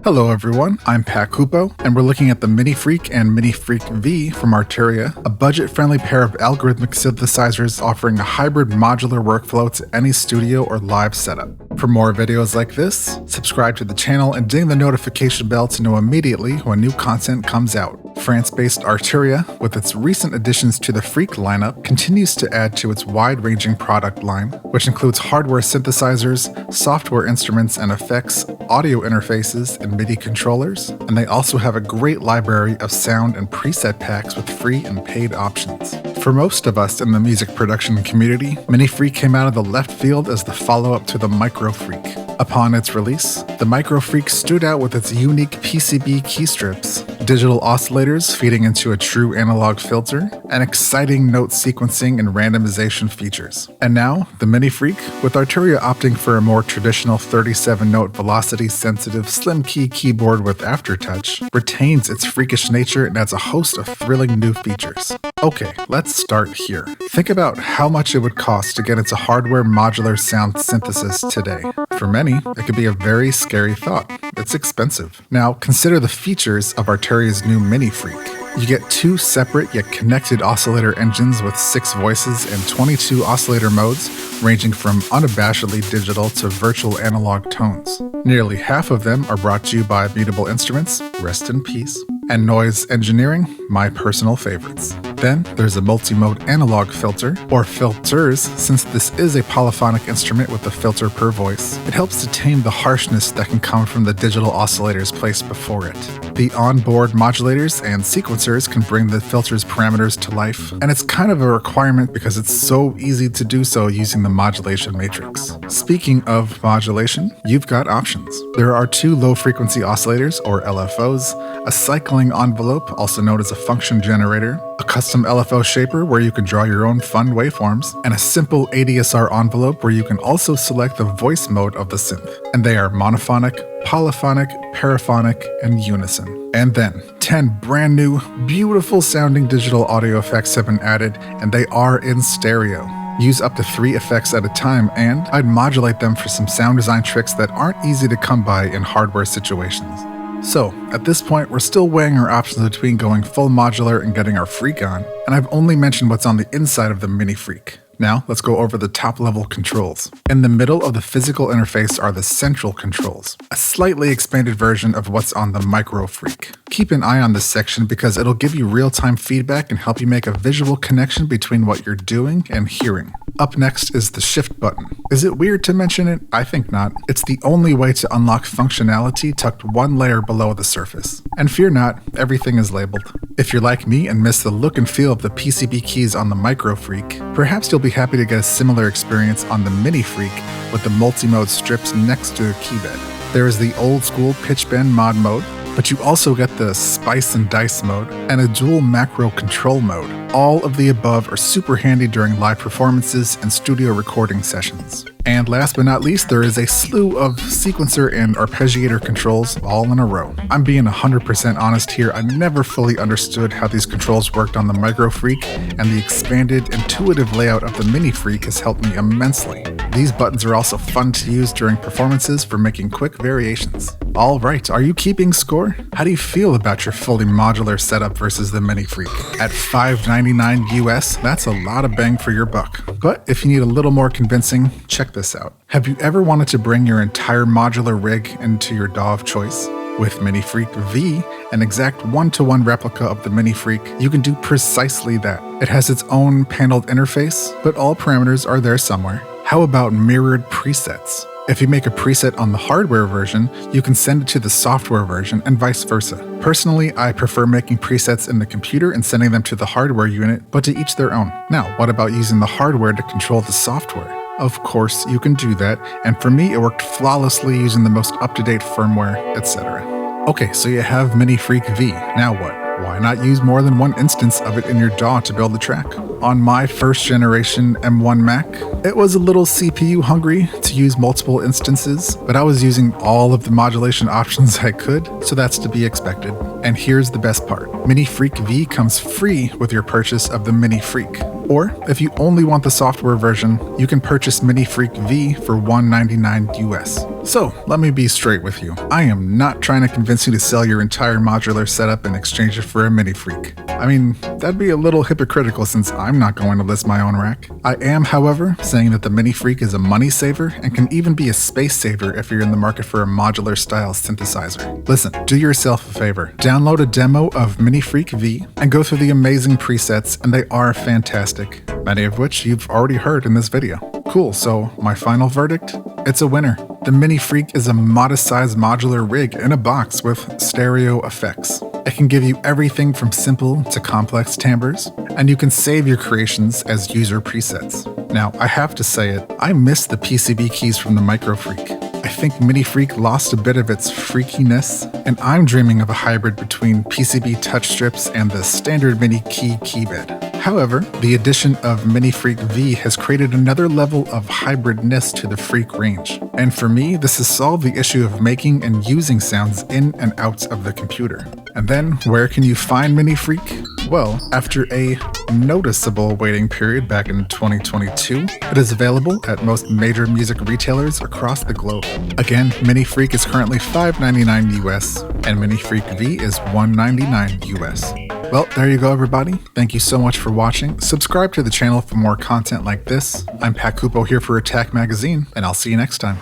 Hello everyone, I'm Pat Kupo, and we're looking at the MiniFreak and MiniFreak V from Arturia, a budget-friendly pair of algorithmic synthesizers offering a hybrid modular workflow to any studio or live setup. For more videos like this, subscribe to the channel and ding the notification bell to know immediately when new content comes out. France-based Arturia, with its recent additions to the Freak lineup, continues to add to its wide-ranging product line, which includes hardware synthesizers, software instruments and effects, audio interfaces, and MIDI controllers, and they also have a great library of sound and preset packs with free and paid options. For most of us in the music production community, MiniFreak came out of the left field as the follow-up to the MicoFreak. Upon its release, the MicoFreak stood out with its unique PCB key strips, digital oscillators feeding into a true analog filter, and exciting note sequencing and randomization features. And now, the MiniFreak, with Arturia opting for a more traditional 37-note velocity-sensitive slim key keyboard with aftertouch, retains its freakish nature and adds a host of thrilling new features. Okay, let's start here. Think about how much it would cost to get into hardware modular sound synthesis today. For many, it could be a very scary thought. It's expensive. Now, consider the features of Arturia's new MiniFreak. You get 2 separate yet connected oscillator engines with 6 voices and 22 oscillator modes, ranging from unabashedly digital to virtual analog tones. Nearly half of them are brought to you by Mutable Instruments, rest in peace, and Noise Engineering, my personal favorites. Then there's a multi-mode analog filter, or filters, since this is a polyphonic instrument with a filter per voice. It helps to tame the harshness that can come from the digital oscillators placed before it. The onboard modulators and sequencers can bring the filter's parameters to life, and it's kind of a requirement because it's so easy to do so using the modulation matrix. Speaking of modulation, you've got options. There are 2 low-frequency oscillators, or LFOs, a cycling envelope, also known as a function generator, a custom LFO shaper where you can draw your own fun waveforms, and a simple ADSR envelope where you can also select the voice mode of the synth. And they are monophonic, polyphonic, paraphonic, and unison. And then, 10 brand new, beautiful sounding digital audio effects have been added, and they are in stereo. Use up to 3 effects at a time, and I'd modulate them for some sound design tricks that aren't easy to come by in hardware situations. So, at this point, we're still weighing our options between going full modular and getting our Freak on, and I've only mentioned what's on the inside of the MiniFreak. Now, let's go over the top-level controls. In the middle of the physical interface are the central controls, a slightly expanded version of what's on the MicoFreak. Keep an eye on this section because it'll give you real-time feedback and help you make a visual connection between what you're doing and hearing. Up next is the Shift button. Is it weird to mention it? I think not. It's the only way to unlock functionality tucked 1 layer below the surface. And fear not, everything is labeled. If you're like me and miss the look and feel of the PCB keys on the MicoFreak, perhaps you'll be happy to get a similar experience on the MiniFreak with the multi-mode strips next to the keybed. There is the old-school pitch bend mod mode, but you also get the Spice and Dice mode and a dual macro control mode. All of the above are super handy during live performances and studio recording sessions. And last but not least, there is a slew of sequencer and arpeggiator controls all in a row. I'm being 100% honest here, I never fully understood how these controls worked on the MicoFreak, and the expanded, intuitive layout of the MiniFreak has helped me immensely. These buttons are also fun to use during performances for making quick variations. Alright, are you keeping score? How do you feel about your fully modular setup versus the MiniFreak? At $599 US, that's a lot of bang for your buck. But if you need a little more convincing, check this out. Have you ever wanted to bring your entire modular rig into your DAW of choice? With MiniFreak V, an exact one-to-one replica of the MiniFreak, you can do precisely that. It has its own paneled interface, but all parameters are there somewhere. How about mirrored presets? If you make a preset on the hardware version, you can send it to the software version and vice versa. Personally, I prefer making presets in the computer and sending them to the hardware unit, but to each their own. Now, what about using the hardware to control the software? Of course, you can do that, and for me, it worked flawlessly using the most up-to-date firmware, etc. Okay, so you have MiniFreak V. Now what? Why not use more than one instance of it in your DAW to build the track? On my first generation M1 Mac, it was a little CPU hungry to use multiple instances, but I was using all of the modulation options I could, so that's to be expected. And here's the best part. MiniFreak V comes free with your purchase of the MiniFreak. Or, if you only want the software version, you can purchase MiniFreak V for $199 US. So, let me be straight with you. I am not trying to convince you to sell your entire modular setup and exchange it for a MiniFreak. I mean, that'd be a little hypocritical since I'm not going to list my own rack. I am, however, saying that the MiniFreak is a money saver and can even be a space saver if you're in the market for a modular style synthesizer. Listen, do yourself a favor. Download a demo of MiniFreak V and go through the amazing presets, and they are fantastic, many of which you've already heard in this video. Cool, so my final verdict? It's a winner. The MiniFreak is a modest-sized modular rig in a box with stereo effects. It can give you everything from simple to complex timbres, and you can save your creations as user presets. Now, I have to say it, I miss the PCB keys from the MicoFreak. I think MiniFreak lost a bit of its freakiness, and I'm dreaming of a hybrid between PCB touch strips and the standard mini keybed. However, the addition of MiniFreak V has created another level of hybridness to the Freak range. And for me, this has solved the issue of making and using sounds in and out of the computer. And then, where can you find MiniFreak? Well, after a noticeable waiting period back in 2022, it is available at most major music retailers across the globe. Again, MiniFreak is currently $5.99 US, and MiniFreak V is $1.99 US. Well, there you go, everybody. Thank you so much for watching. Subscribe to the channel for more content like this. I'm Pat Kupo here for Attack Magazine, and I'll see you next time.